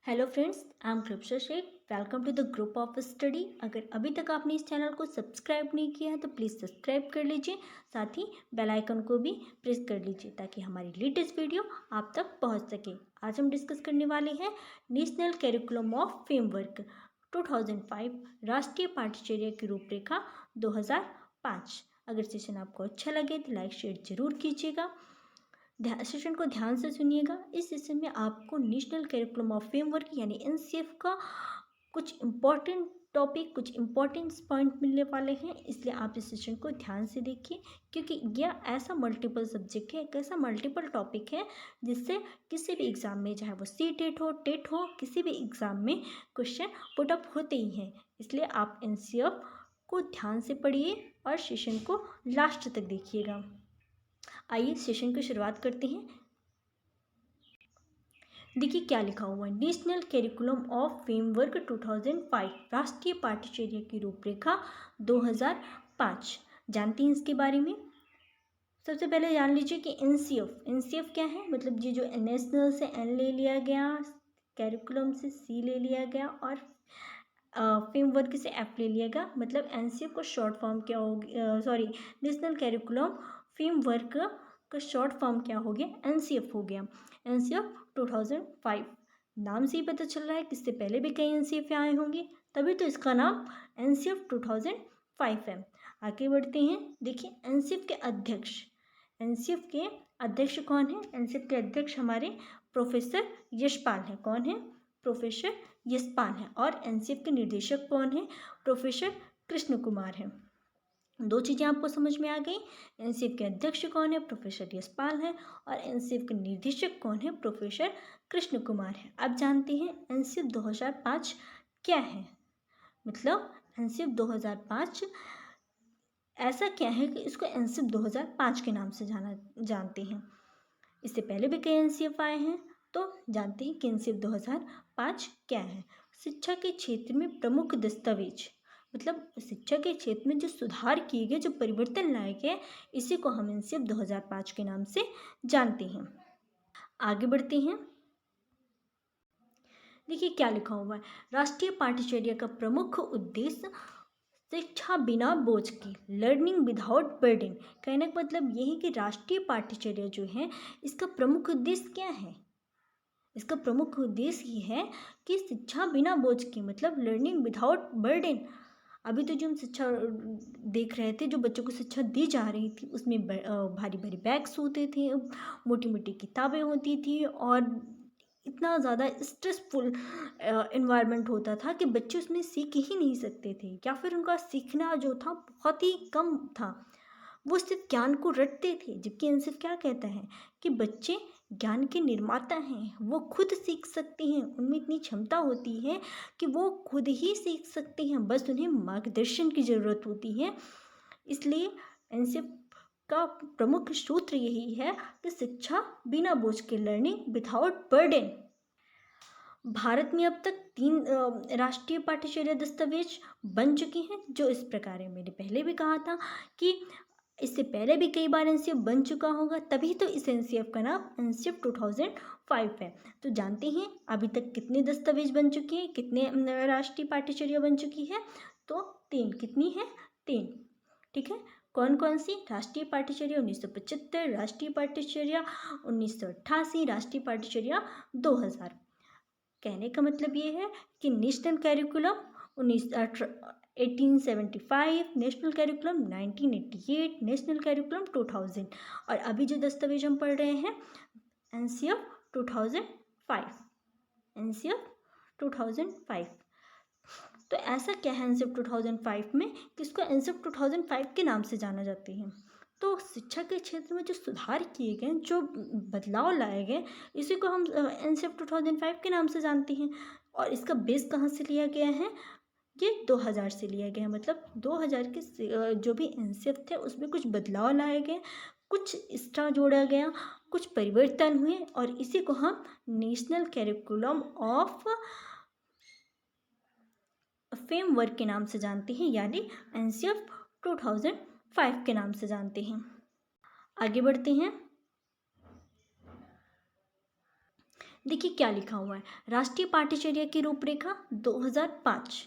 Hello friends, I am Kripsha Shaikh. Welcome to the group of study. अगर अभी तक आपने इस चैनल को सब्सक्राइब नहीं किया है तो प्लीज़ सब्सक्राइब कर लीजिए, साथ ही बेल आइकन को भी प्रेस कर लीजिए ताकि हमारी लेटेस्ट वीडियो आप तक पहुंच सके। आज हम डिस्कस करने वाले हैं नेशनल कैरिकुलम ऑफ फ्रेमवर्क 2005 राष्ट्रीय पाठ्यचर्या की रूपरेखा 2005। अगर सेशन आपको अच्छा लगे तो लाइक शेयर जरूर कीजिएगा। सेशन को ध्यान से सुनिएगा। इस सेशन में आपको नेशनल करिकुलम ऑफ फ्रेमवर्क यानी एनसीएफ का कुछ इम्पॉर्टेंट टॉपिक, कुछ इम्पॉर्टेंट पॉइंट मिलने वाले हैं, इसलिए आप इस सेशन को ध्यान से देखिए क्योंकि यह ऐसा मल्टीपल सब्जेक्ट है, एक ऐसा मल्टीपल टॉपिक है जिससे किसी भी एग्ज़ाम में, चाहे वो टेट हो, किसी भी एग्ज़ाम में क्वेश्चन पुट अप होते ही हैं। इसलिए आप एनसीएफ को ध्यान से पढ़िए और सेशन को लास्ट तक देखिएगा। आइए सेशन की शुरुआत करते हैं। देखिए क्या लिखा हुआ है, नेशनल कैरिकुलम ऑफ फ्रेमवर्क 2005 राष्ट्रीय पाठ्यचर्या की रूपरेखा 2005। जानते हैं इसके बारे में। सबसे पहले जान लीजिए कि एनसीएफ क्या है। मतलब ये जो नेशनल से एन ले लिया गया, कैरिकुलम से सी ले लिया गया और फ्रेमवर्क से एफ ले लिया गया। मतलब एनसीएफ का शॉर्ट फॉर्म क्या होगी, सॉरी, नेशनल कैरिकुलम फ्रेमवर्क का शॉर्ट फॉर्म क्या हो गया, एनसीएफ हो गया। एनसीएफ 2005 नाम से ही पता चल रहा है कि इससे पहले भी कई एनसीएफ आए होंगे, तभी तो इसका नाम एनसीएफ 2005 है। आगे बढ़ते हैं। देखिए एनसीएफ के अध्यक्ष कौन है। एनसीएफ के अध्यक्ष हमारे प्रोफेसर यशपाल हैं। कौन है? प्रोफेसर यशपाल हैं। और एनसीएफ के निर्देशक कौन है? प्रोफेसर कृष्ण कुमार हैं। दो चीज़ें आपको समझ में आ गई। एनसीएफ के अध्यक्ष कौन है? प्रोफेसर यशपाल हैं। और एनसीएफ के निर्देशक कौन है? प्रोफेसर कृष्ण कुमार हैं। अब जानते हैं एनसीएफ 2005 क्या है। मतलब एनसीएफ 2005 ऐसा क्या है कि इसको एनसीएफ 2005 के नाम से जानते हैं। इससे पहले भी कई एनसीएफ आए हैं, तो जानते हैं कि एनसीएफ 2005 क्या है। शिक्षा के क्षेत्र में प्रमुख दस्तावेज, मतलब शिक्षा के क्षेत्र में जो सुधार किए गए, जो परिवर्तन लाए गए, इसी को हम एनसीएफ 2005 के नाम से जानते हैं। आगे बढ़ते हैं। देखिए क्या लिखा हुआ है, राष्ट्रीय पाठ्यचर्या का प्रमुख उद्देश्य शिक्षा बिना बोझ की, लर्निंग विदाउट बर्डन। कहने का मतलब यह है कि राष्ट्रीय पाठ्यचर्या जो है इसका प्रमुख उद्देश्य क्या है। इसका प्रमुख उद्देश्य ये है कि शिक्षा बिना बोझ की, मतलब लर्निंग विदाउट बर्डन। अभी तो जो हम शिक्षा देख रहे थे, जो बच्चों को शिक्षा दी जा रही थी, उसमें भारी भारी बैग्स होते थे, मोटी मोटी किताबें होती थी और इतना ज़्यादा स्ट्रेसफुल इन्वायरमेंट होता था कि बच्चे उसमें सीख ही नहीं सकते थे, या फिर उनका सीखना जो था बहुत ही कम था। वो सिर्फ ज्ञान को रटते थे। जबकि एनसीएफ क्या कहता है कि बच्चे ज्ञान के निर्माता हैं, वो खुद सीख सकते हैं, उनमें इतनी क्षमता होती है कि वो खुद ही सीख सकते हैं, बस उन्हें मार्गदर्शन की ज़रूरत होती है। इसलिए एनसीएफ का प्रमुख सूत्र यही है कि शिक्षा बिना बोझ के, लर्निंग विदाउट बर्डन। भारत में अब तक 3 राष्ट्रीय पाठ्यचर्या दस्तावेज बन चुके हैं, जो इस प्रकार है। मैंने पहले भी कहा था कि इससे पहले भी कई बार एनसीएफ बन चुका होगा, तभी तो इस एनसीएफ का नाम एनसीएफ 2005 है। तो जानते हैं अभी तक कितने दस्तावेज बन चुके हैं, कितने राष्ट्रीय पाठ्यचर्या बन चुकी है। तो 3। कितनी है? 3। ठीक है। कौन कौन सी? राष्ट्रीय पाठ्यचर्या 1975, राष्ट्रीय पाठ्यचर्या 1988, राष्ट्रीय पाठ्यचर्या 2000। कहने का मतलब ये है कि national curriculum 1875, national curriculum 1988, national curriculum 2000 और अभी जो दस्तावेज हम पढ़ रहे हैं एनसीएफ 2005। एनसीएफ 2005। तो ऐसा क्या है एनसीएफ 2005 में कि इसको एनसीएफ 2005 के नाम से जाना जाती है। तो शिक्षा के क्षेत्र में जो सुधार किए गए, जो बदलाव लाए गए, इसी को हम एनसीएफ 2005 के नाम से जानते हैं। और इसका बेस कहाँ से लिया गया है? ये 2000 से लिया गया है। मतलब 2000 के जो भी एनसीएफ थे उसमें कुछ बदलाव लाए गए, कुछ एक्स्ट्रा जोड़ा गया, कुछ परिवर्तन हुए और इसी को हम नेशनल कैरिकुलम ऑफ फ्रेमवर्क के नाम से जानते हैं, यानी एनसीएफ 2005 के नाम से जानते हैं। आगे बढ़ते हैं। देखिए क्या लिखा हुआ है, राष्ट्रीय पाठ्यचर्या की रूपरेखा 2005।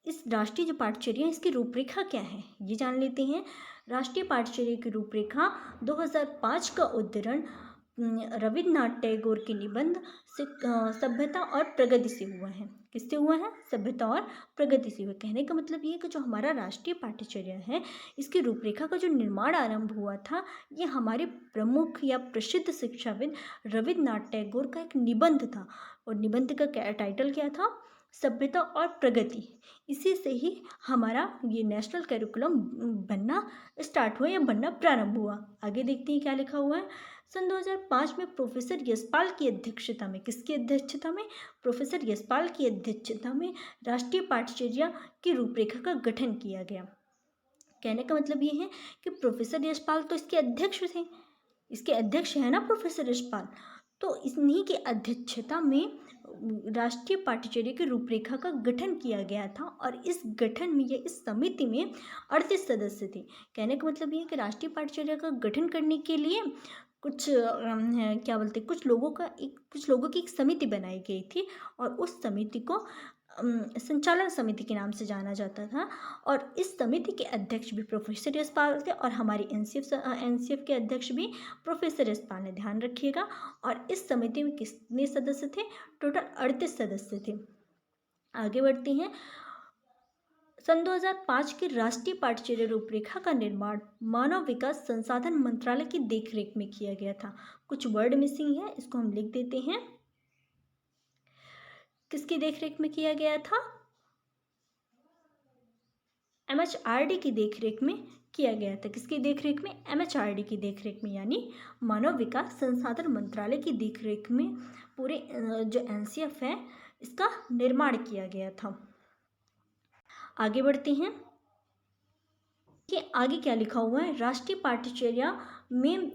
इस राष्ट्रीय जो पाठ्यचर्या है इसकी रूपरेखा क्या है ये जान लेते हैं। राष्ट्रीय पाठ्यचर्या की रूपरेखा 2005 का उद्धरण रविन्द्रनाथ टैगोर के निबंध से सभ्यता और प्रगति से हुआ है। किससे हुआ है? सभ्यता और प्रगति से हुआ। कहने का मतलब ये है कि जो हमारा राष्ट्रीय पाठ्यचर्या है इसकी रूपरेखा का जो निर्माण आरंभ हुआ था ये हमारे प्रमुख या प्रसिद्ध शिक्षाविद रविन्द्रनाथ टैगोर का एक निबंध था। और निबंध का टाइटल क्या था? सभ्यता और प्रगति। इसी से ही हमारा ये नेशनल करिकुलम बनना स्टार्ट हुआ या बनना प्रारंभ हुआ। आगे देखते हैं क्या लिखा हुआ है। सन 2005 में प्रोफेसर यशपाल की अध्यक्षता में, किसकी अध्यक्षता में? प्रोफेसर यशपाल की अध्यक्षता में राष्ट्रीय पाठ्यचर्या की रूपरेखा का गठन किया गया। कहने का मतलब ये है कि प्रोफेसर यशपाल तो इसके अध्यक्ष थे, इसके अध्यक्ष है ना प्रोफेसर यशपाल, तो इन्हीं की अध्यक्षता में राष्ट्रीय पाठ्यचर्या की रूपरेखा का गठन किया गया था। और इस गठन में या इस समिति में 38 सदस्य थे। कहने का मतलब ये है कि राष्ट्रीय पाठ्यचर्या का गठन करने के लिए कुछ क्या बोलते कुछ लोगों की एक समिति बनाई गई थी और उस समिति को संचालन समिति के नाम से जाना जाता था। और इस समिति के अध्यक्ष भी प्रोफेसर यशपाल थे और हमारी एनसीएफ के अध्यक्ष भी प्रोफेसर यशपाल ने, ध्यान रखिएगा। और इस समिति में कितने सदस्य थे? टोटल 38 सदस्य थे। आगे बढ़ते हैं। सन 2005 की राष्ट्रीय पाठ्यचर्या रूपरेखा का निर्माण मानव विकास संसाधन मंत्रालय की देखरेख में किया गया था। कुछ वर्ड मिसिंग है, इसको हम लिख देते हैं। किसकी देखरेख में किया गया था? MHRD की देखरेख में किया गया था। किसकी देखरेख में? MHRD की देखरेख में, यानी मानव विकास संसाधन मंत्रालय की देखरेख में पूरे जो NCF है इसका निर्माण किया गया था। आगे बढ़ते हैं कि आगे क्या लिखा हुआ है। राष्ट्रीय पाठ्यचर्या में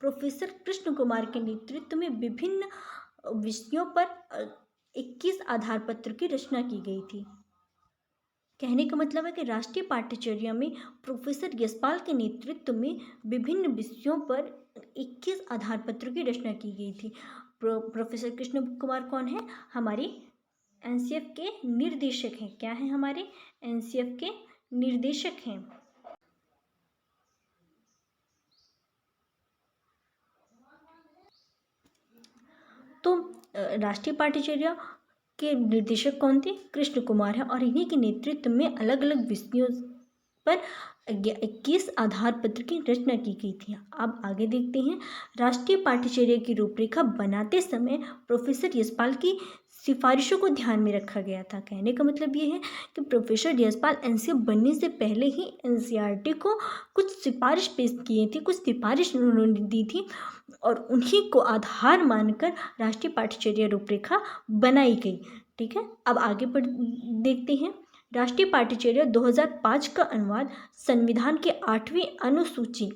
प्रोफेसर कृष्ण कुमार के नेतृत्व में विभिन्न विषयों पर 21 आधार पत्र की रचना की गई थी। कहने का मतलब है कि राष्ट्रीय पाठ्यचर्या में प्रोफेसर यशपाल के नेतृत्व में विभिन्न विषयों पर 21 आधार पत्रों की रचना की गई थी। प्रोफेसर कृष्ण कुमार कौन है? हमारे NCF के निर्देशक हैं। क्या है? हमारे NCF के निर्देशक हैं। तो राष्ट्रीय पाठ्यचर्या के निर्देशक कौन थे? कृष्ण कुमार है और इन्हीं के नेतृत्व में अलग अलग विषयों पर 21 आधार पत्र की रचना की गई थी। अब आगे देखते हैं। राष्ट्रीय पाठ्यचर्या की रूपरेखा बनाते समय प्रोफेसर यशपाल की सिफारिशों को ध्यान में रखा गया था। कहने का मतलब ये है कि प्रोफेसर यशपाल NCF बनने से पहले ही NCERT को कुछ सिफारिश पेश किए थे, कुछ सिफारिश उन्होंने दी थी और उन्हीं को आधार मानकर राष्ट्रीय पाठ्यचर्या रूपरेखा बनाई गई। ठीक है, अब आगे बढ़ देखते हैं। राष्ट्रीय पाठ्यचर्या 2005 का अनुवाद संविधान के 8वीं अनुसूची,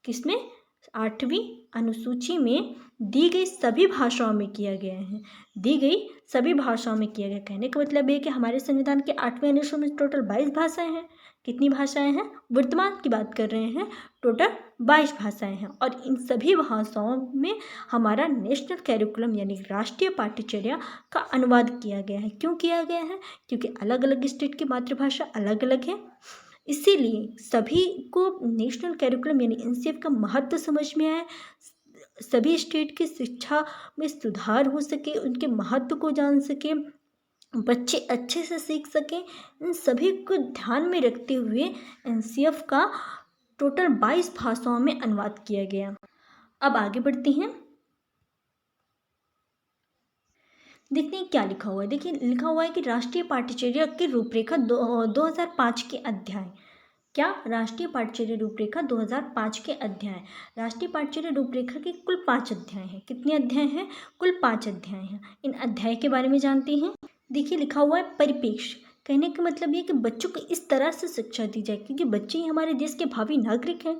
किसमें? 8वीं अनुसूची में दी गई सभी भाषाओं में किया गया है। दी गई सभी भाषाओं में किया गया। कहने का मतलब है कि हमारे संविधान के 8वें अनुच्छेद में टोटल 22 भाषाएं हैं। कितनी भाषाएं हैं? वर्तमान की बात कर रहे हैं, टोटल 22 भाषाएं हैं। और इन सभी भाषाओं में हमारा नेशनल कैरिकुलम यानी राष्ट्रीय पाठ्यचर्या का अनुवाद किया गया है। क्यों किया गया है? क्योंकि अलग अलग स्टेट की मातृभाषा अलग अलग है, इसीलिए सभी को नेशनल कैरिकुलम यानी NCF का महत्व समझ में आए, सभी स्टेट की शिक्षा में सुधार हो सके, उनके महत्व को जान सके, बच्चे अच्छे से सीख सकें। इन सभी को ध्यान में रखते हुए NCF का टोटल 22 भाषाओं में अनुवाद किया गया। अब आगे बढ़ते हैं, देखते हैं क्या लिखा हुआ है। देखिए लिखा हुआ है कि राष्ट्रीय पाठ्यचर्या की रूपरेखा 2005 के अध्याय, क्या? राष्ट्रीय पाठ्यचर्या रूपरेखा 2005 के अध्याय। राष्ट्रीय पाठ्यचर्या रूपरेखा के कुल 5 अध्याय हैं। कितने अध्याय हैं? कुल 5 अध्याय हैं। इन अध्याय के बारे में जानते हैं। देखिए लिखा हुआ है परिप्रेक्ष्य। कहने का मतलब ये कि बच्चों को इस तरह से शिक्षा दी जाए, क्योंकि बच्चे ही हमारे देश के भावी नागरिक हैं।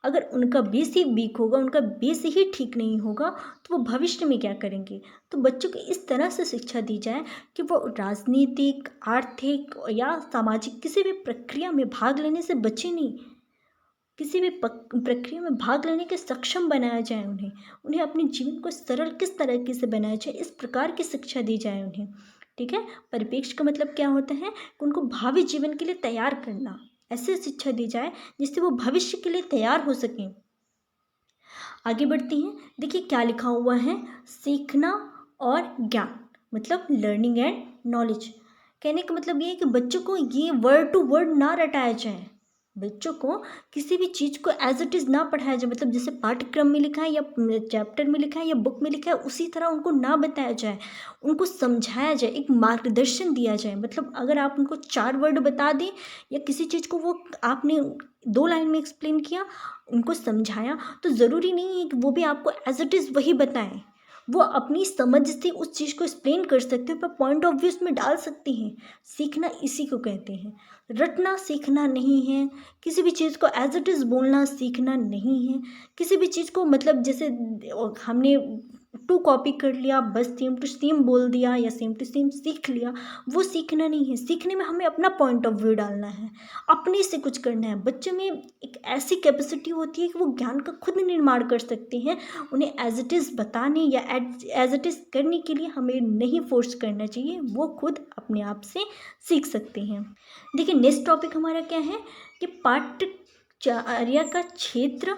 अगर उनका बेस ही वीक होगा, उनका बेस ही ठीक नहीं होगा, तो वो भविष्य में क्या करेंगे? तो बच्चों को इस तरह से शिक्षा दी जाए कि वो राजनीतिक, आर्थिक या सामाजिक किसी भी प्रक्रिया में भाग लेने से बचे नहीं, किसी भी प्रक्रिया में भाग लेने के सक्षम बनाया जाए उन्हें अपने जीवन को सरल किस तरीके से बनाया जाए, इस प्रकार की शिक्षा दी जाए उन्हें। ठीक है, परिप्रेक्ष्य का मतलब क्या होता है कि उनको भावी जीवन के लिए तैयार करना, ऐसे शिक्षा दी जाए जिससे वो भविष्य के लिए तैयार हो सकें। आगे बढ़ती हैं, देखिए क्या लिखा हुआ है, सीखना और ज्ञान मतलब लर्निंग एंड नॉलेज। कहने का मतलब ये है कि बच्चों को ये वर्ड टू वर्ड ना रटाया जाए, बच्चों को किसी भी चीज़ को एज इट इज़ ना पढ़ाया जाए, मतलब जैसे पाठ्यक्रम में लिखा है या चैप्टर में लिखा है या बुक में लिखा है उसी तरह उनको ना बताया जाए, उनको समझाया जाए, एक मार्गदर्शन दिया जाए। मतलब अगर आप उनको 4 वर्ड बता दें या किसी चीज़ को वो आपने 2 लाइन में एक्सप्लेन किया, उनको समझाया, तो ज़रूरी नहीं है कि वो भी आपको एज इट इज़ वही बताएं, वो अपनी समझ से उस चीज़ को एक्सप्लेन कर सकते हैं, पर पॉइंट ऑफ व्यू उसमें डाल सकती हैं। सीखना इसी को कहते हैं, रटना सीखना नहीं है, किसी भी चीज़ को एज इट इज़ बोलना सीखना नहीं है, किसी भी चीज़ को मतलब जैसे हमने टू कॉपी कर लिया, बस सेम टू सेम बोल दिया या सेम टू सेम सीख लिया, वो सीखना नहीं है। सीखने में हमें अपना पॉइंट ऑफ व्यू डालना है, अपने से कुछ करना है। बच्चों में एक ऐसी कैपेसिटी होती है कि वो ज्ञान का खुद निर्माण कर सकते हैं, उन्हें एज इट इज़ बताने या एज इट इज़ करने के लिए हमें नहीं फोर्स करना चाहिए, वो खुद अपने आप से सीख सकते हैं। देखिए नेक्स्ट टॉपिक हमारा क्या है कि पाठ्यचर्या का क्षेत्र,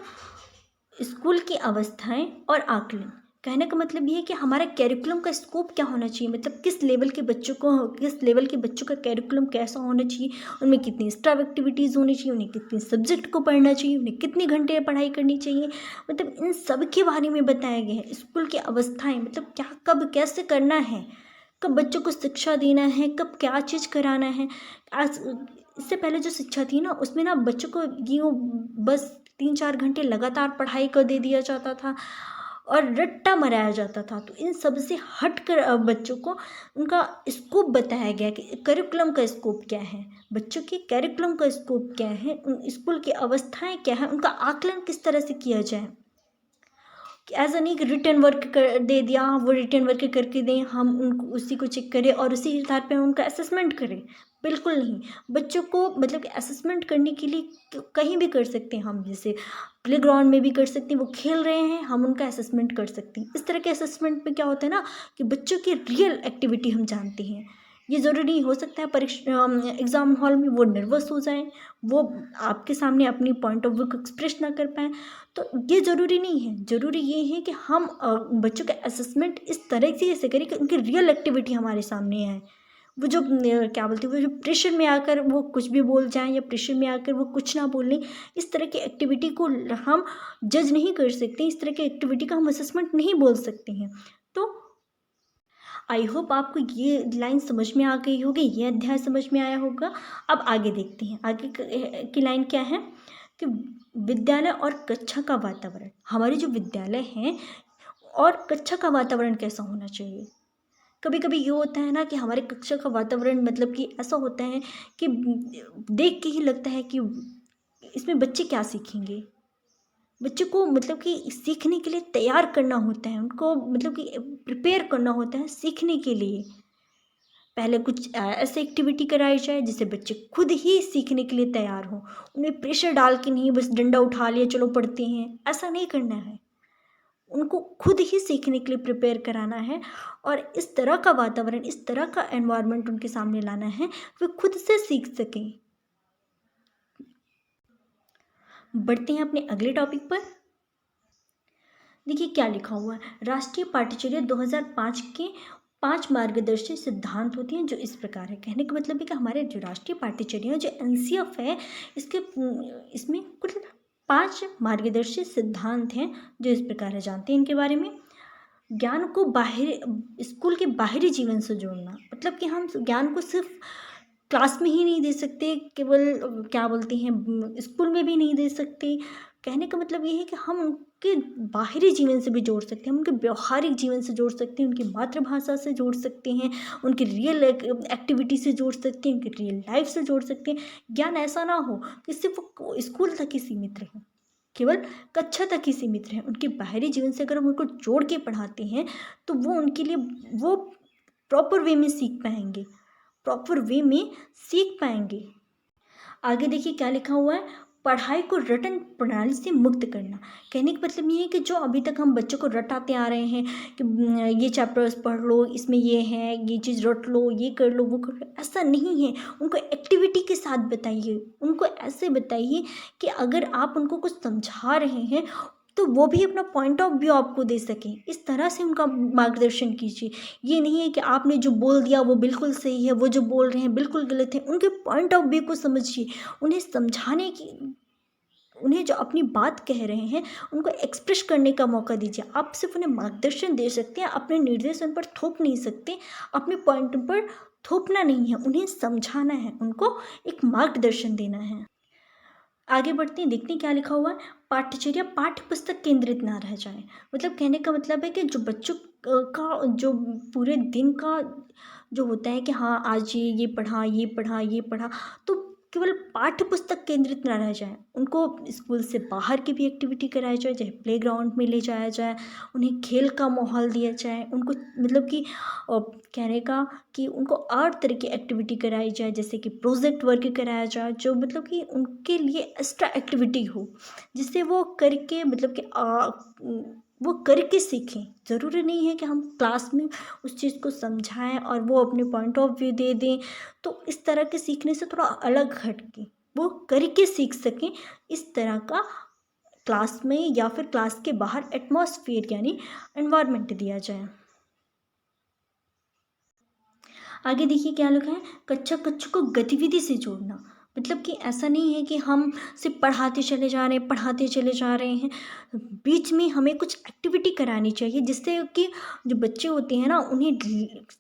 स्कूल की अवस्थाएं और आकलन। कहने का मतलब ये है कि हमारा कैरिकुलम का स्कोप क्या होना चाहिए, मतलब किस लेवल के बच्चों का कैरिकुलम कैसा होना चाहिए, उनमें कितनी एक्स्ट्रा एक्टिविटीज़ होनी चाहिए, उन्हें कितने सब्जेक्ट को पढ़ना चाहिए, उन्हें कितने घंटे पढ़ाई करनी चाहिए, मतलब इन सब के बारे में बताया गया है। स्कूल की अवस्थाएं मतलब क्या, कब कैसे करना है, कब बच्चों को शिक्षा देना है, कब क्या चीज़ कराना है। आज इससे पहले जो शिक्षा थी ना उसमें ना बच्चों को यूँ बस 3-4 घंटे लगातार पढ़ाई कर दे दिया जाता था और रट्टा मराया जाता था। तो इन सब से हट कर बच्चों को उनका स्कोप बताया गया कि करिकुलम का स्कोप क्या है, बच्चों के करिकुलम का स्कोप क्या है, उन स्कूल की अवस्थाएं क्या है, उनका आकलन किस तरह से किया जाए। ऐसा नहीं कि रिटर्न वर्क कर दे दिया, वो रिटर्न वर्क करके दें, हम उनको उसी को चेक करें और उसी आधार पे हम उनका असेसमेंट करें, बिल्कुल नहीं। बच्चों को मतलब कि असेसमेंट करने के लिए कहीं भी कर सकते हैं हम, जैसे प्लेग्राउंड में भी कर सकते हैं, वो खेल रहे हैं हम उनका असेसमेंट कर सकते हैं। इस तरह के असेसमेंट में क्या होता है ना कि बच्चों की रियल एक्टिविटी हम जानते हैं। ये ज़रूरी हो सकता है परीक्षा एग्ज़ाम हॉल में वो नर्वस हो जाएं, वो आपके सामने अपनी पॉइंट ऑफ व्यू को एक्सप्रेस ना कर पाएँ, तो ये ज़रूरी नहीं है। ज़रूरी ये है कि हम बच्चों का असेसमेंट इस तरह से करें कि उनकी रियल एक्टिविटी हमारे सामने आए। वो जो क्या बोलते हैं, वो जो प्रेशर में आकर वो कुछ भी बोल जाएँ या प्रेशर में आकर वो कुछ ना बोलें, इस तरह की एक्टिविटी को हम जज नहीं कर सकते, इस तरह की एक्टिविटी का हम असेसमेंट नहीं बोल सकते हैं। तो आई होप आपको ये लाइन समझ में आ गई होगी, ये अध्याय समझ में आया होगा। अब आगे देखते हैं, आगे की लाइन क्या है कि विद्यालय और कक्षा का वातावरण। हमारे जो विद्यालय हैं और कक्षा का वातावरण कैसा होना चाहिए। कभी कभी ये होता है ना कि हमारे कक्षा का वातावरण मतलब कि ऐसा होता है कि देख के ही लगता है कि इसमें बच्चे क्या सीखेंगे। बच्चों को मतलब कि सीखने के लिए तैयार करना होता है, उनको मतलब कि प्रिपेयर करना होता है सीखने के लिए। पहले कुछ ऐसे एक्टिविटी कराई जाए जिससे बच्चे खुद ही सीखने के लिए तैयार हों, उन्हें प्रेशर डाल के नहीं बस डंडा उठा लिया चलो पढ़ते हैं, ऐसा नहीं करना है। उनको खुद ही सीखने के लिए प्रिपेयर कराना है और इस तरह का वातावरण, इस तरह का एनवायरनमेंट उनके सामने लाना है वे खुद से सीख सकें। बढ़ते हैं अपने अगले टॉपिक पर। देखिए क्या लिखा हुआ है, राष्ट्रीय पाठ्यचर्या 2005 के 5 मार्गदर्शी सिद्धांत होते हैं जो इस प्रकार है। कहने का मतलब है कि हमारे जो राष्ट्रीय पाठ्यचर्या जो एनसीएफ है, इसमें कुल 5 मार्गदर्शी सिद्धांत हैं जो इस प्रकार है। जानते हैं इनके बारे में। ज्ञान को स्कूल के बाहरी जीवन से जोड़ना, मतलब कि हम ज्ञान को सिर्फ क्लास में ही नहीं दे सकते, केवल क्या बोलते हैं स्कूल में भी नहीं दे सकते। कहने का मतलब ये है कि हम उनके बाहरी जीवन से भी जोड़ सकते हैं, हम उनके व्यवहारिक जीवन से जोड़ सकते हैं, उनकी मातृभाषा से जोड़ सकते हैं, उनकी रियल एक्टिविटी से जोड़ सकते हैं, उनकी रियल लाइफ से जोड़ सकते हैं। ज्ञान ऐसा ना हो कि सिर्फ स्कूल तक ही सीमित रहे, केवल कक्षा तक ही सीमित रहे। उनके बाहरी जीवन से अगर हम उनको जोड़ के पढ़ाते हैं तो वो उनके लिए वो प्रॉपर वे में सीख पाएंगे, प्रॉपर वे में सीख पाएंगे। आगे देखिए क्या लिखा हुआ है, पढ़ाई को रटन प्रणाली से मुक्त करना। कहने का मतलब ये है कि जो अभी तक हम बच्चों को रटाते आ रहे हैं कि ये चैप्टर्स पढ़ लो, इसमें ये है, ये चीज़ रट लो, ये कर लो, वो कर लो, ऐसा नहीं है। उनको एक्टिविटी के साथ बताइए, उनको ऐसे बताइए कि अगर आप उनको कुछ समझा रहे हैं तो वो भी अपना पॉइंट ऑफ व्यू आपको दे सकें। इस तरह से उनका मार्गदर्शन कीजिए। ये नहीं है कि आपने जो बोल दिया वो बिल्कुल सही है, वो जो बोल रहे हैं बिल्कुल गलत है। उनके पॉइंट ऑफ व्यू को समझिए, उन्हें समझाने की, उन्हें जो अपनी बात कह रहे हैं उनको एक्सप्रेस करने का मौका दीजिए। आप सिर्फ उन्हें मार्गदर्शन दे सकते हैं, अपने निर्देश उन पर थोप नहीं सकते, अपने पॉइंट पर थोपना नहीं है, उन्हें समझाना है, उनको एक मार्गदर्शन देना है। आगे बढ़ते हैं, देखते हैं क्या लिखा हुआ है। पाठ्यचर्या पाठ्य पुस्तक केंद्रित ना रह जाए। मतलब कहने का मतलब है कि जो बच्चों का जो पूरे दिन का जो होता है कि हाँ आज ये पढ़ा, ये पढ़ा, ये पढ़ा, तो केवल पाठ्य पुस्तक केंद्रित ना रह जाए। उनको स्कूल से बाहर की भी एक्टिविटी कराई जाए, चाहे प्लेग्राउंड में ले जाया जाए, उन्हें खेल का माहौल दिया जाए, उनको मतलब कि कहने का कि उनको और तरह की एक्टिविटी कराई जाए, जैसे कि प्रोजेक्ट वर्क कराया जाए, जो मतलब कि उनके लिए एक्स्ट्रा एक्टिविटी हो, जिससे वो करके मतलब कि वो करके सीखें। ज़रूरी नहीं है कि हम क्लास में उस चीज़ को समझाएं और वो अपने पॉइंट ऑफ व्यू दे दें। तो इस तरह के सीखने से थोड़ा अलग हट के वो करके सीख सकें, इस तरह का क्लास में या फिर क्लास के बाहर एटमॉस्फेयर यानी एनवायरनमेंट दिया जाए। आगे देखिए क्या लिखा है, कक्षा कक्षा को गतिविधि से जोड़ना। मतलब कि ऐसा नहीं है कि हम सिर्फ पढ़ाते चले जा रहे हैं, पढ़ाते चले जा रहे हैं, बीच में हमें कुछ एक्टिविटी करानी चाहिए, जिससे कि जो बच्चे होते हैं ना उन्हें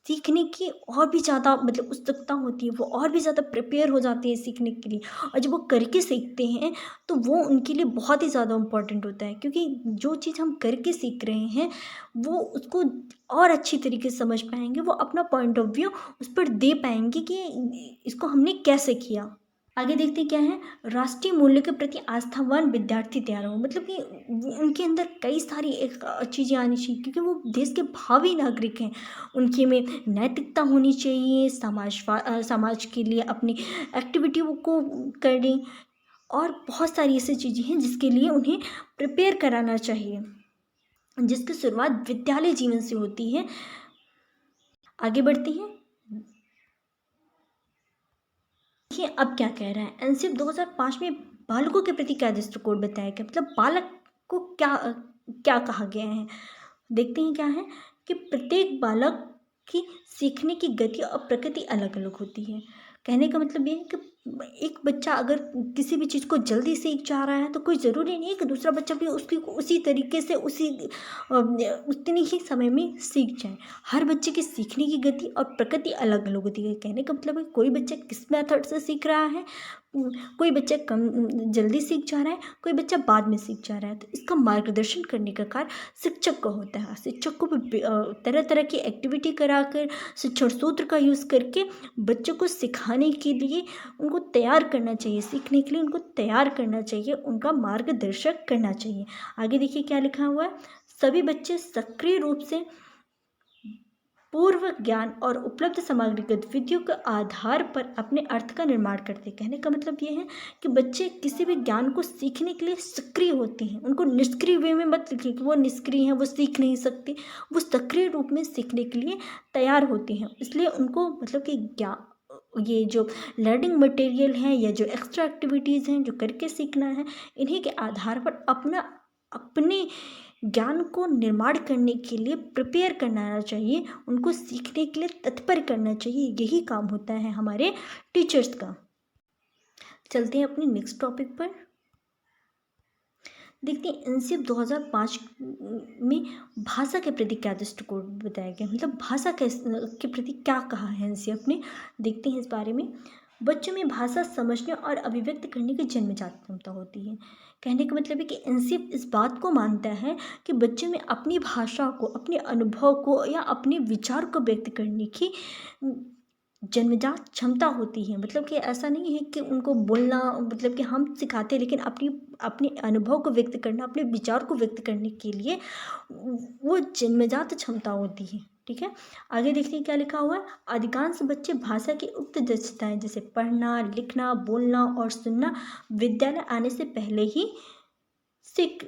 सीखने की और भी ज़्यादा मतलब उत्सुकता होती है, वो और भी ज़्यादा प्रिपेयर हो जाते हैं सीखने के लिए। और जब वो करके सीखते हैं तो वो उनके लिए बहुत ही ज़्यादा इम्पोर्टेंट होता है, क्योंकि जो चीज़ हम करके सीख रहे हैं वो उसको और अच्छी तरीके से समझ पाएंगे, वो अपना पॉइंट ऑफ व्यू उस पर दे पाएंगे कि इसको हमने कैसे किया। आगे देखते हैं क्या है, राष्ट्रीय मूल्य के प्रति आस्थावान विद्यार्थी तैयार हो। मतलब कि उनके अंदर कई सारी एक चीज़ें आनी चाहिए, क्योंकि वो देश के भावी नागरिक हैं। उनके में नैतिकता होनी चाहिए, समाज के लिए अपनी एक्टिविटी को करनी, और बहुत सारी ऐसी चीज़ें हैं जिसके लिए उन्हें प्रिपेयर कराना चाहिए, जिसकी शुरुआत विद्यालय जीवन से होती है। आगे बढ़ते हैं, देखिए अब क्या कह रहा है। एनसीएफ 2005 में बालकों के प्रति क्या दृष्टिकोण बताया गया, मतलब बालक को क्या क्या कहा गया है। देखते हैं क्या है कि प्रत्येक बालक की सीखने की गति और प्रकृति अलग अलग होती है। कहने का मतलब ये है कि एक बच्चा अगर किसी भी चीज़ को जल्दी सीख जा रहा है तो कोई ज़रूरी नहीं है कि दूसरा बच्चा भी उसकी उसी तरीके से उतनी ही समय में सीख जाए। हर बच्चे की सीखने की गति और प्रकृति अलग अलग होती है। कहने का मतलब है कोई बच्चा किस मेथड से सीख रहा है, कोई बच्चा कम जल्दी सीख जा रहा है, कोई बच्चा बाद में सीख जा रहा है। तो इसका मार्गदर्शन करने का कार्य शिक्षक का होता है। शिक्षक को भी तरह तरह की एक्टिविटी कराकर, शिक्षण सूत्र का यूज़ करके बच्चों को सिखाने के लिए उनको तैयार करना चाहिए, सीखने के लिए उनको तैयार करना चाहिए, उनका मार्गदर्शक करना चाहिए। आगे देखिए क्या लिखा हुआ है, सभी बच्चे सक्रिय रूप से पूर्व ज्ञान और उपलब्ध सामग्री गतिविधियों के आधार पर अपने अर्थ का निर्माण करते हैं। कहने का मतलब ये है कि बच्चे किसी भी ज्ञान को सीखने के लिए सक्रिय होते हैं। उनको निष्क्रिय वे में मत लिखिए कि वो निष्क्रिय हैं, वो सीख नहीं सकते। वो सक्रिय रूप में सीखने के लिए तैयार होते हैं। इसलिए उनको मतलब कि ये जो लर्निंग मटेरियल हैं या जो एक्स्ट्रा एक्टिविटीज़ हैं जो करके सीखना है, इन्हीं के आधार पर अपने ज्ञान को निर्माण करने के लिए प्रिपेयर करना चाहिए, उनको सीखने के लिए तत्पर करना चाहिए। यही काम होता है हमारे टीचर्स का। चलते हैं अपने नेक्स्ट टॉपिक पर। देखते हैं एनसीएफ 2005 में भाषा के प्रति क्या दृष्टिकोण बताया गया, मतलब भाषा के प्रति क्या कहा है एनसीएफ ने। देखते हैं इस बारे में। बच्चों में भाषा समझने और अभिव्यक्त करने की जन्मजात क्षमता होती है। कहने का मतलब है कि एनसीएफ इस बात को मानता है कि बच्चों में अपनी भाषा को, अपने अनुभव को या अपने विचार को व्यक्त करने की जन्मजात क्षमता होती है। मतलब कि ऐसा नहीं है कि उनको बोलना, मतलब कि हम सिखाते हैं, लेकिन अपने अनुभव को व्यक्त करना, अपने विचार को व्यक्त करने के लिए वो जन्मजात क्षमता होती है। ठीक है। आगे देखिए क्या लिखा हुआ है। अधिकांश बच्चे भाषा की उक्त दक्षताएं जैसे पढ़ना, लिखना, बोलना और सुनना विद्यालय आने से पहले ही सीख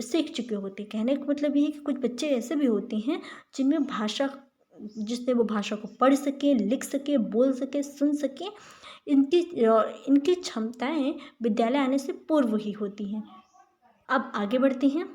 सीख चुके होते हैं। कहने का मतलब ये है कि कुछ बच्चे ऐसे भी होते हैं जिससे वो भाषा को पढ़ सके, लिख सके, बोल सके, सुन सके। इनकी क्षमताएं विद्यालय आने से पूर्व ही होती हैं। अब आगे बढ़ते हैं।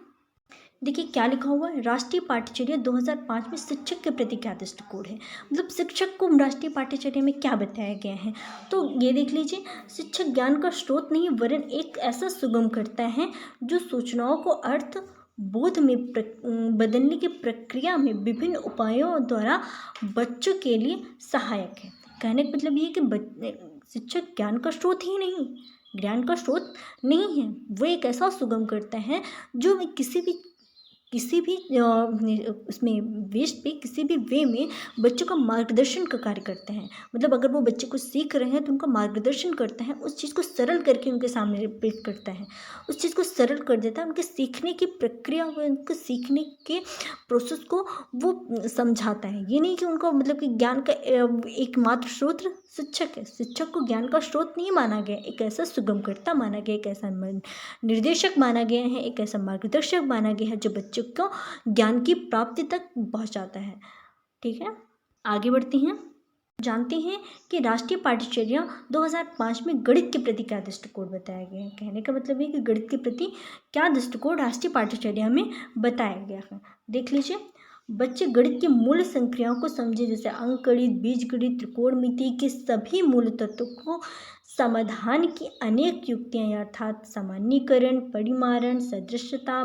देखिए क्या लिखा हुआ है। राष्ट्रीय पाठ्यचर्या 2005 में शिक्षक के प्रति क्या दृष्टिकोण है। मतलब शिक्षक को राष्ट्रीय पाठ्यचर्या में क्या बताया गया है, तो ये देख लीजिए। शिक्षक ज्ञान का स्रोत नहीं वरन एक ऐसा सुगम करता है जो सूचनाओं को अर्थ बोध में बदलने की प्रक्रिया में विभिन्न उपायों द्वारा बच्चों के लिए सहायक है। कहने का मतलब ये है कि शिक्षक ज्ञान का स्रोत ही नहीं, ज्ञान का स्रोत नहीं है, वो एक ऐसा सुगम करता है जो किसी भी उसमें वेस्ट पे किसी भी वे में बच्चों का मार्गदर्शन का कार्य करते हैं। मतलब अगर वो बच्चे कुछ सीख रहे हैं तो उनका मार्गदर्शन करता है, उस चीज़ को सरल करके उनके सामने पेश करता है, उस चीज़ को सरल कर देता है, उनके सीखने की प्रक्रिया, उनके सीखने के प्रोसेस को वो समझाता है। ये नहीं कि उनको मतलब कि ज्ञान का एकमात्र स्रोत शिक्षक है। शिक्षक को ज्ञान का स्रोत नहीं माना गया, एक ऐसा सुगमकर्ता माना गया, एक ऐसा निर्देशक माना गया है, एक ऐसा मार्गदर्शक माना गया है जो बच्चों को ज्ञान की प्राप्ति तक पहुंचाता है। ठीक है, आगे बढ़ते हैं। जानते हैं कि राष्ट्रीय पाठ्यचर्या 2005 में गणित के प्रति क्या दृष्टिकोण बताया गया है। कहने का मतलब है कि गणित के प्रति क्या दृष्टिकोण राष्ट्रीय पाठ्यचर्या में बताया गया है। देख लीजिए। बच्चे गणित के मूल संक्रियाओं को समझे, जैसे अंक गणित, बीज गणित, त्रिकोणमिति के सभी मूल तत्वों को, समाधान की अनेक युक्तियां अर्थात सामान्यीकरण, परिमाण, सदृशता,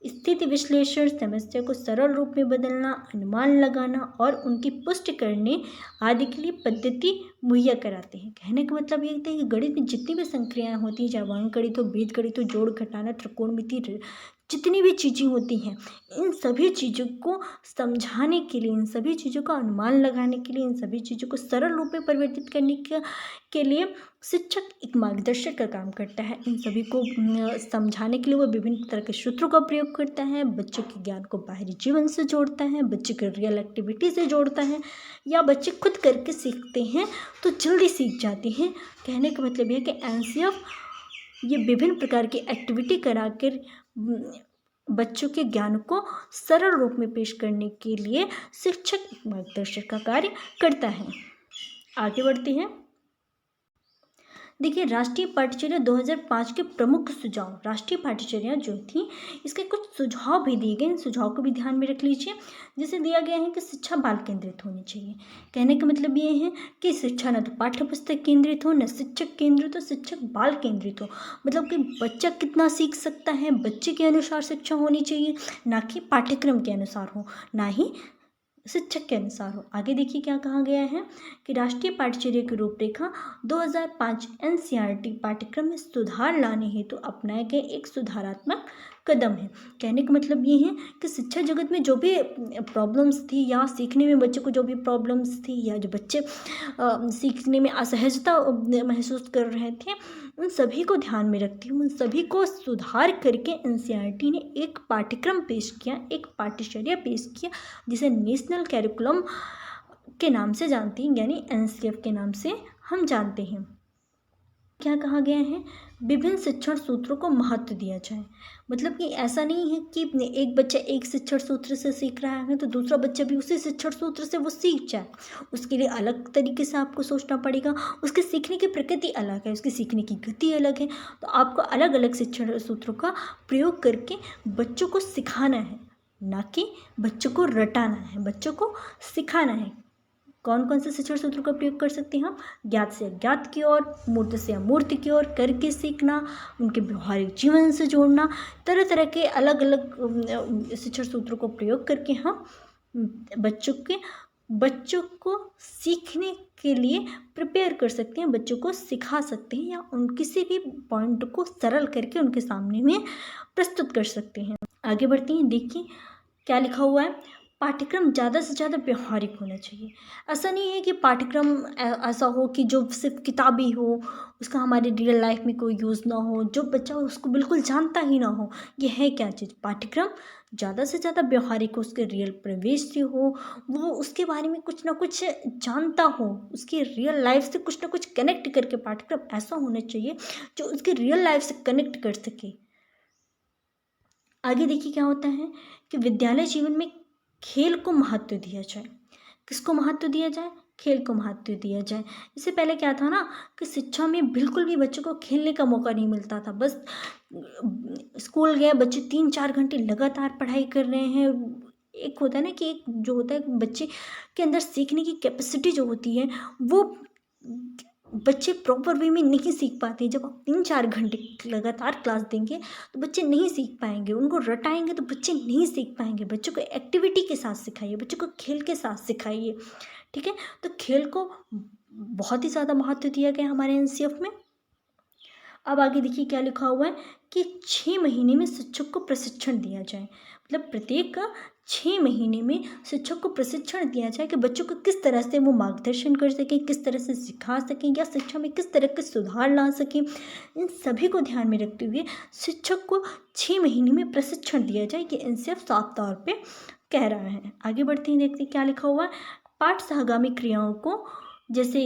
स्थिति विश्लेषण, समस्या को सरल रूप में बदलना, अनुमान लगाना और उनकी पुष्टि करने आदि के लिए पद्धति मुहैया कराते हैं। कहने का मतलब ये है कि गणित में जितनी भी संक्रियाएं होती हैं, चाहे अंक गणित हो, बीज गणित हो, जोड़ घटाना, त्रिकोणमिति, जितनी भी चीज़ें होती हैं, इन सभी चीज़ों को समझाने के लिए, इन सभी चीज़ों का अनुमान लगाने के लिए, इन सभी चीज़ों को सरल रूप में परिवर्तित करने के लिए शिक्षक एक मार्गदर्शक का काम करता है। इन सभी को समझाने के लिए वो विभिन्न तरह के सूत्रों का प्रयोग करता है, बच्चों के ज्ञान को बाहरी जीवन से जोड़ता है, बच्चे के रियल एक्टिविटी से जोड़ता है, या बच्चे खुद करके सीखते हैं तो जल्दी सीख जाते हैं। कहने का मतलब ये है कि एनसीएफ ये विभिन्न प्रकार की एक्टिविटी कराकर बच्चों के ज्ञान को सरल रूप में पेश करने के लिए शिक्षक मार्गदर्शक का कार्य करता है। आगे बढ़ते हैं। देखिए, राष्ट्रीय पाठ्यचर्या 2005 के प्रमुख सुझाव। राष्ट्रीय पाठ्यचर्या जो थी, इसके कुछ सुझाव भी दिए गए, इन सुझाव को भी ध्यान में रख लीजिए। जिसे दिया गया है कि शिक्षा बाल केंद्रित होनी चाहिए। कहने का मतलब ये है कि शिक्षा न तो पाठ्य पुस्तक केंद्रित हो, न शिक्षक केंद्रित हो, शिक्षक बाल केंद्रित हो। मतलब कि बच्चा कितना सीख सकता है, बच्चे के अनुसार शिक्षा होनी चाहिए, ना कि पाठ्यक्रम के अनुसार हो, ना ही शिक्षक के अनुसार हो। आगे देखिए क्या कहा गया है कि राष्ट्रीय पाठ्यचर्या की रूपरेखा 2005 एनसीईआरटी पाठ्यक्रम में सुधार लाने हेतु अपनाए गए एक सुधारात्मक कदम है। कहने का मतलब ये है कि शिक्षा जगत में जो भी प्रॉब्लम्स थी, या सीखने में बच्चों को जो भी प्रॉब्लम्स थी, या जो बच्चे सीखने में असहजता महसूस कर रहे थे, उन सभी को ध्यान में रखते हुए, उन सभी को सुधार करके एनसीईआरटी ने एक पाठ्यक्रम पेश किया, एक पाठ्यचर्या पेश किया, जिसे नेशनल कैरिकुलम के नाम से जानते हैं, यानी एनसीएफ के नाम से हम जानते हैं। क्या कहा गया है, विभिन्न शिक्षण सूत्रों को महत्व दिया जाए। मतलब कि ऐसा नहीं है कि एक बच्चा एक शिक्षण सूत्र से सीख रहा है तो दूसरा बच्चा भी उसी शिक्षण सूत्र से वो सीख जाए। उसके लिए अलग तरीके से आपको सोचना पड़ेगा। उसके सीखने की प्रकृति अलग है, उसकी सीखने की गति अलग है, तो आपको अलग अलग शिक्षण सूत्रों का प्रयोग करके बच्चों को सिखाना है, ना कि बच्चों को रटाना है, बच्चों को सिखाना है। कौन कौन से शिक्षण सूत्रों का प्रयोग कर सकते हैं हम? ज्ञात से अज्ञात की ओर, मूर्त से अमूर्त की ओर, करके सीखना, उनके व्यवहारिक जीवन से जोड़ना, तरह तरह के अलग अलग शिक्षण सूत्रों को प्रयोग करके हम बच्चों को सीखने के लिए प्रिपेयर कर सकते हैं, बच्चों को सिखा सकते हैं, या उन किसी भी पॉइंट को सरल करके उनके सामने में प्रस्तुत कर सकते हैं। आगे बढ़ते हैं। देखिए क्या लिखा हुआ है, पाठ्यक्रम ज़्यादा से ज़्यादा व्यवहारिक होना चाहिए। ऐसा नहीं है कि पाठ्यक्रम ऐसा हो कि जो सिर्फ किताबी हो, उसका हमारे रियल लाइफ में कोई यूज़ ना हो, जो बच्चा उसको बिल्कुल जानता ही ना हो। ये है क्या चीज़? पाठ्यक्रम ज़्यादा से ज़्यादा व्यवहारिक हो, उसके रियल प्रवेश से हो, वो उसके बारे में कुछ ना कुछ जानता हो, उसकी रियल लाइफ से कुछ ना कुछ कनेक्ट करके पाठ्यक्रम ऐसा होना चाहिए जो उसके रियल लाइफ से कनेक्ट कर सके। आगे देखिए क्या होता है कि विद्यालय जीवन में खेल को महत्व दिया जाए। किसको महत्व दिया जाए? खेल को महत्व दिया जाए। इससे पहले क्या था ना कि शिक्षा में बिल्कुल भी बच्चों को खेलने का मौका नहीं मिलता था। बस स्कूल गए बच्चे 3-4 घंटे लगातार पढ़ाई कर रहे हैं। एक होता है ना कि एक जो होता है बच्चे के अंदर सीखने की कैपेसिटी जो होती है वो बच्चे प्रॉपर वे में नहीं सीख पाते। जब आप 3-4 घंटे लगातार क्लास देंगे तो बच्चे नहीं सीख पाएंगे। उनको रटाएंगे तो बच्चे नहीं सीख पाएंगे। बच्चों को एक्टिविटी के साथ सिखाइए, बच्चों को खेल के साथ सिखाइए। ठीक है, तो खेल को बहुत ही ज़्यादा महत्व दिया गया हमारे एनसीएफ में। अब आगे देखिए क्या लिखा हुआ है कि 6 महीने में शिक्षक को प्रशिक्षण दिया जाए। मतलब प्रत्येक 6 महीने में शिक्षक को प्रशिक्षण दिया जाए कि बच्चों को किस तरह से वो मार्गदर्शन कर सकें, किस तरह से सिखा सकें या शिक्षा में किस तरह के सुधार ला सकें। इन सभी को ध्यान में रखते हुए शिक्षक को 6 महीने में प्रशिक्षण दिया जाए, कि एनसीएफ साफ तौर पर कह रहा है। आगे बढ़ते हैं, देखते क्या लिखा हुआ है। पाठ सहगामी क्रियाओं को जैसे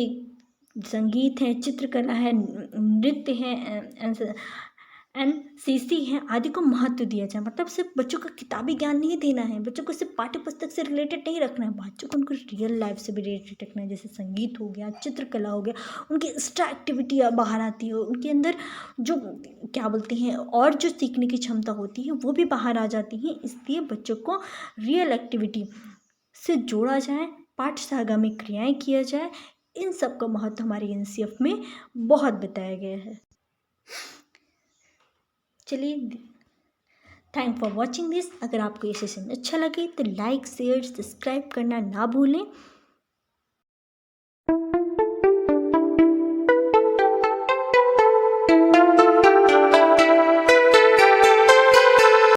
संगीत है, चित्रकला है, नृत्य है, एनसीसी है आदि को महत्व दिया जाए। मतलब सिर्फ बच्चों को किताबी ज्ञान नहीं देना है, बच्चों को सिर्फ पाठ्य पुस्तक से रिलेटेड नहीं रखना है, बच्चों को उनको रियल लाइफ से भी रिलेटेड रखना है। जैसे संगीत हो गया, चित्रकला हो गया, उनकी एक्स्ट्रा एक्टिविटी बाहर आती हो, उनके अंदर जो क्या बोलते हैं और जो सीखने की क्षमता होती है वो भी बाहर आ जाती है। इसलिए बच्चों को रियल एक्टिविटी से जोड़ा जाए, पाठ सहगामी क्रियाएँ किया जाए। इन सब का महत्व हमारे एनसीएफ में बहुत बताया गया है। चलिए, थैंक फॉर वॉचिंग दिस। अगर आपको ये सेशन अच्छा लगे तो लाइक, शेयर, सब्सक्राइब करना ना भूलें।